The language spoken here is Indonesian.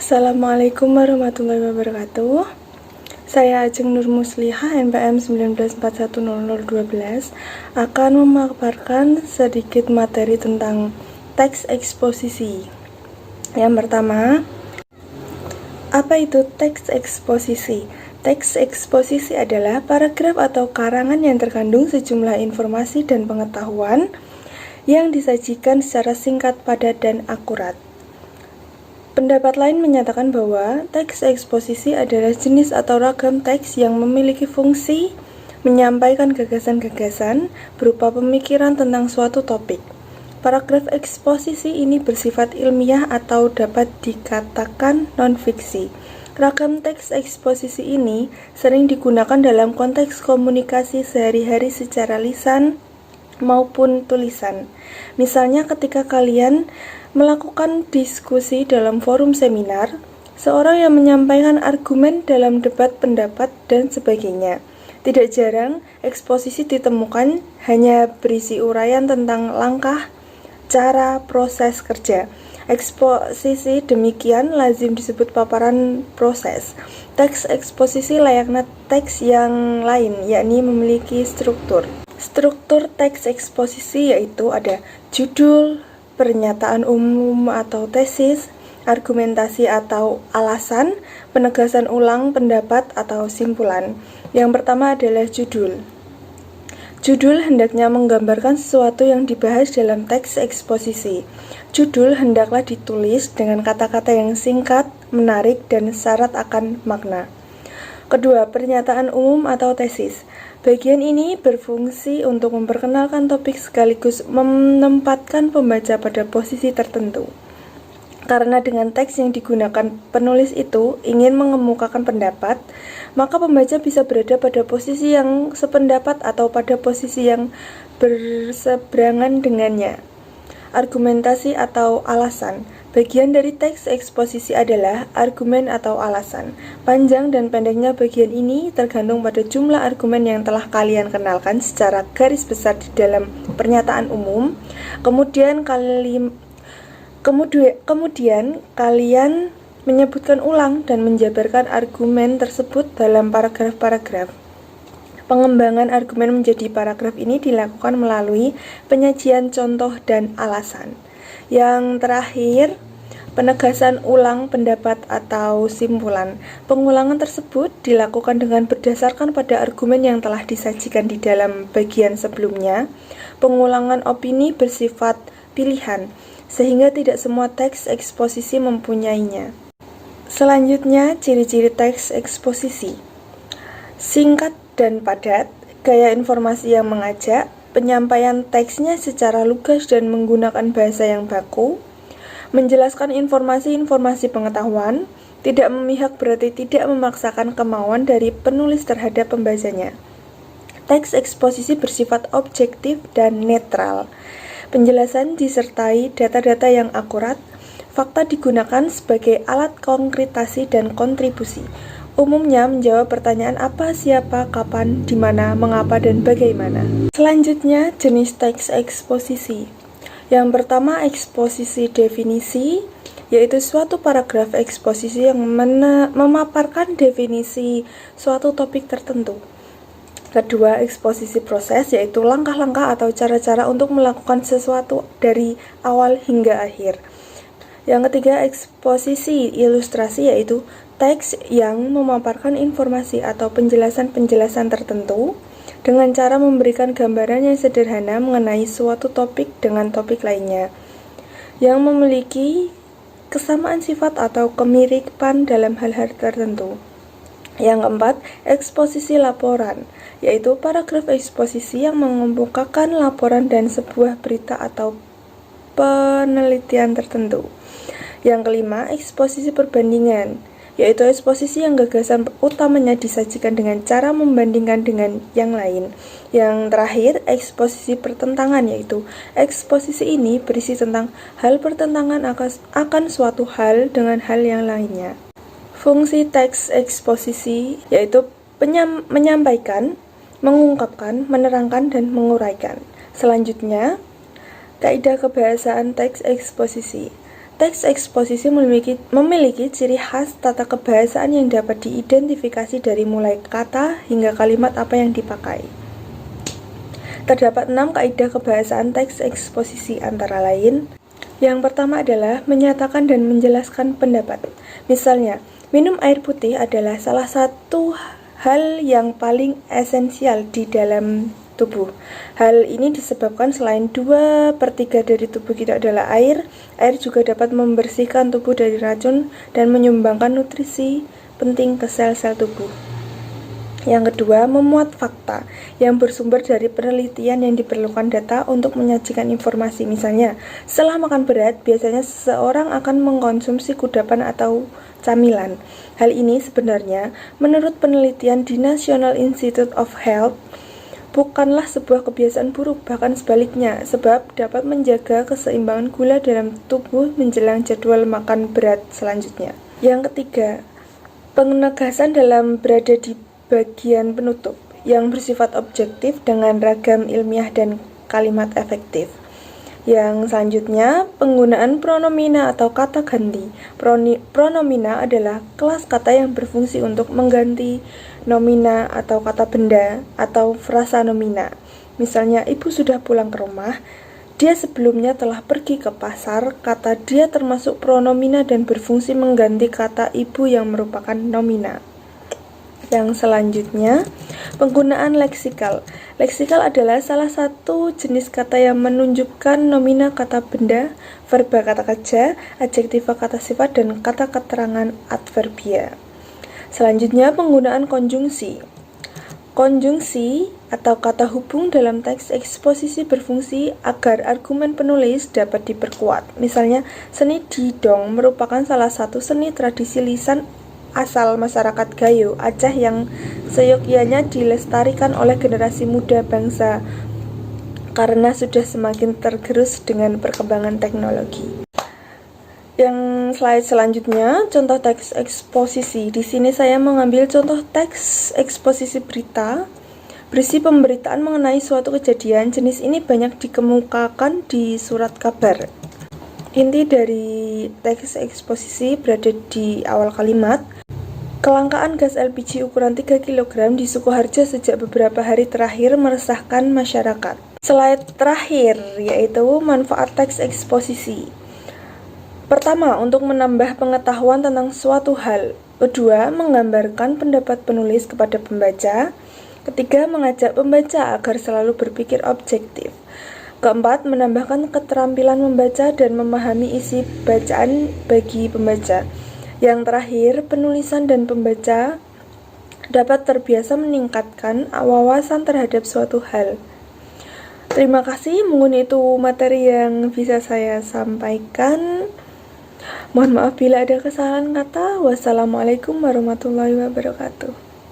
Assalamualaikum warahmatullahi wabarakatuh. Saya Ajeng Nur Muslihah, NPM 19410012, akan memaparkan sedikit materi tentang teks eksposisi. Yang pertama, apa itu teks eksposisi? Teks eksposisi adalah paragraf atau karangan yang terkandung sejumlah informasi dan pengetahuan yang disajikan secara singkat, padat, dan akurat. Pendapat lain menyatakan bahwa teks eksposisi adalah jenis atau ragam teks yang memiliki fungsi menyampaikan gagasan-gagasan berupa pemikiran tentang suatu topik. Paragraf eksposisi ini bersifat ilmiah atau dapat dikatakan non-fiksi. Ragam teks eksposisi ini sering digunakan dalam konteks komunikasi sehari-hari secara lisan maupun tulisan. Misalnya ketika kalian melakukan diskusi dalam forum seminar, seorang yang menyampaikan argumen dalam debat pendapat, dan sebagainya. Tidak jarang, eksposisi ditemukan hanya berisi uraian tentang langkah, cara, proses kerja. Eksposisi demikian lazim disebut paparan proses. Teks eksposisi layaknya teks yang lain, yakni memiliki struktur. Struktur teks eksposisi yaitu ada judul, pernyataan umum atau tesis, argumentasi atau alasan, penegasan ulang pendapat atau simpulan. Yang pertama adalah judul. Judul hendaknya menggambarkan sesuatu yang dibahas dalam teks eksposisi. Judul hendaklah ditulis dengan kata-kata yang singkat, menarik, dan syarat akan makna. Kedua, pernyataan umum atau tesis. Bagian ini berfungsi untuk memperkenalkan topik sekaligus menempatkan pembaca pada posisi tertentu. Karena dengan teks yang digunakan penulis itu ingin mengemukakan pendapat, maka pembaca bisa berada pada posisi yang sependapat atau pada posisi yang berseberangan dengannya. Argumentasi atau alasan. Bagian dari teks eksposisi adalah argumen atau alasan. Panjang dan pendeknya bagian ini tergantung pada jumlah argumen yang telah kalian kenalkan secara garis besar di dalam pernyataan umum. Kemudian kalian menyebutkan ulang dan menjabarkan argumen tersebut dalam paragraf-paragraf. Pengembangan argumen menjadi paragraf ini dilakukan melalui penyajian contoh dan alasan. Yang terakhir, penegasan ulang pendapat atau simpulan. Pengulangan tersebut dilakukan dengan berdasarkan pada argumen yang telah disajikan di dalam bagian sebelumnya. Pengulangan opini bersifat pilihan, sehingga tidak semua teks eksposisi mempunyainya. Selanjutnya, ciri-ciri teks eksposisi. Singkat dan padat, gaya informasi yang mengajak, penyampaian teksnya secara lugas dan menggunakan bahasa yang baku, menjelaskan informasi-informasi pengetahuan, tidak memihak berarti tidak memaksakan kemauan dari penulis terhadap pembacanya. Teks eksposisi bersifat objektif dan netral. Penjelasan disertai data-data yang akurat, fakta digunakan sebagai alat konkretasi dan kontribusi. Umumnya menjawab pertanyaan apa, siapa, kapan, di mana, mengapa, dan bagaimana. Selanjutnya, jenis teks eksposisi. Yang pertama, eksposisi definisi, yaitu suatu paragraf eksposisi yang memaparkan definisi suatu topik tertentu. Kedua, eksposisi proses, yaitu langkah-langkah atau cara-cara untuk melakukan sesuatu dari awal hingga akhir. Yang ketiga, eksposisi ilustrasi, yaitu teks yang memaparkan informasi atau penjelasan-penjelasan tertentu dengan cara memberikan gambaran yang sederhana mengenai suatu topik dengan topik lainnya, yang memiliki kesamaan sifat atau kemiripan dalam hal-hal tertentu. Yang keempat, eksposisi laporan, yaitu paragraf eksposisi yang mengemukakan laporan dan sebuah berita atau penelitian tertentu. Yang kelima, eksposisi perbandingan, yaitu eksposisi yang gagasan utamanya disajikan dengan cara membandingkan dengan yang lain. Yang terakhir, eksposisi pertentangan, yaitu eksposisi ini berisi tentang hal pertentangan akan suatu hal dengan hal yang lainnya. Fungsi teks eksposisi yaitu menyampaikan, mengungkapkan, menerangkan, dan menguraikan. Selanjutnya, kaidah kebahasaan teks eksposisi. Teks eksposisi memiliki ciri khas tata kebahasaan yang dapat diidentifikasi dari mulai kata hingga kalimat apa yang dipakai. Terdapat 6 kaidah kebahasaan teks eksposisi antara lain. Yang pertama adalah menyatakan dan menjelaskan pendapat. Misalnya, minum air putih adalah salah satu hal yang paling esensial di dalam tubuh. Hal ini disebabkan selain 2/3 dari tubuh kita adalah air, air juga dapat membersihkan tubuh dari racun dan menyumbangkan nutrisi penting ke sel-sel tubuh. Yang kedua, memuat fakta yang bersumber dari penelitian yang diperlukan data untuk menyajikan informasi. Misalnya, setelah makan berat, biasanya seseorang akan mengkonsumsi kudapan atau camilan. Hal ini sebenarnya, menurut penelitian di National Institute of Health, bukanlah sebuah kebiasaan buruk, bahkan sebaliknya, sebab dapat menjaga keseimbangan gula dalam tubuh menjelang jadwal makan berat selanjutnya. Yang ketiga, penegasan dalam berada di bagian penutup yang bersifat objektif dengan ragam ilmiah dan kalimat efektif. Yang selanjutnya, penggunaan pronomina atau kata ganti. Pronomina adalah kelas kata yang berfungsi untuk mengganti nomina atau kata benda atau frasa nomina. Misalnya, ibu sudah pulang ke rumah, dia sebelumnya telah pergi ke pasar. Kata dia termasuk pronomina dan berfungsi mengganti kata ibu yang merupakan nomina. Yang selanjutnya, penggunaan leksikal. Leksikal adalah salah satu jenis kata yang menunjukkan nomina kata benda, verba kata kerja, adjektiva kata sifat, dan kata keterangan adverbia. Selanjutnya, penggunaan konjungsi. Konjungsi atau kata hubung dalam teks eksposisi berfungsi agar argumen penulis dapat diperkuat. Misalnya, seni didong merupakan salah satu seni tradisi lisan asal masyarakat Gayo, Aceh yang seyogyanya dilestarikan oleh generasi muda bangsa karena sudah semakin tergerus dengan perkembangan teknologi. Yang slide selanjutnya, contoh teks eksposisi. Di sini saya mengambil contoh teks eksposisi berita berisi pemberitaan mengenai suatu kejadian. Jenis ini banyak dikemukakan di surat kabar. Inti dari teks eksposisi berada di awal kalimat. Kelangkaan gas LPG ukuran 3 kg di Sukoharjo sejak beberapa hari terakhir meresahkan masyarakat. Slide terakhir yaitu manfaat teks eksposisi. Pertama, untuk menambah pengetahuan tentang suatu hal. Kedua, menggambarkan pendapat penulis kepada pembaca. Ketiga, mengajak pembaca agar selalu berpikir objektif. Keempat, menambahkan keterampilan membaca dan memahami isi bacaan bagi pembaca. Yang terakhir, penulisan dan pembaca dapat terbiasa meningkatkan wawasan terhadap suatu hal. Terima kasih, mungkin itu materi yang bisa saya sampaikan. Mohon maaf bila ada kesalahan kata. Wassalamualaikum warahmatullahi wabarakatuh.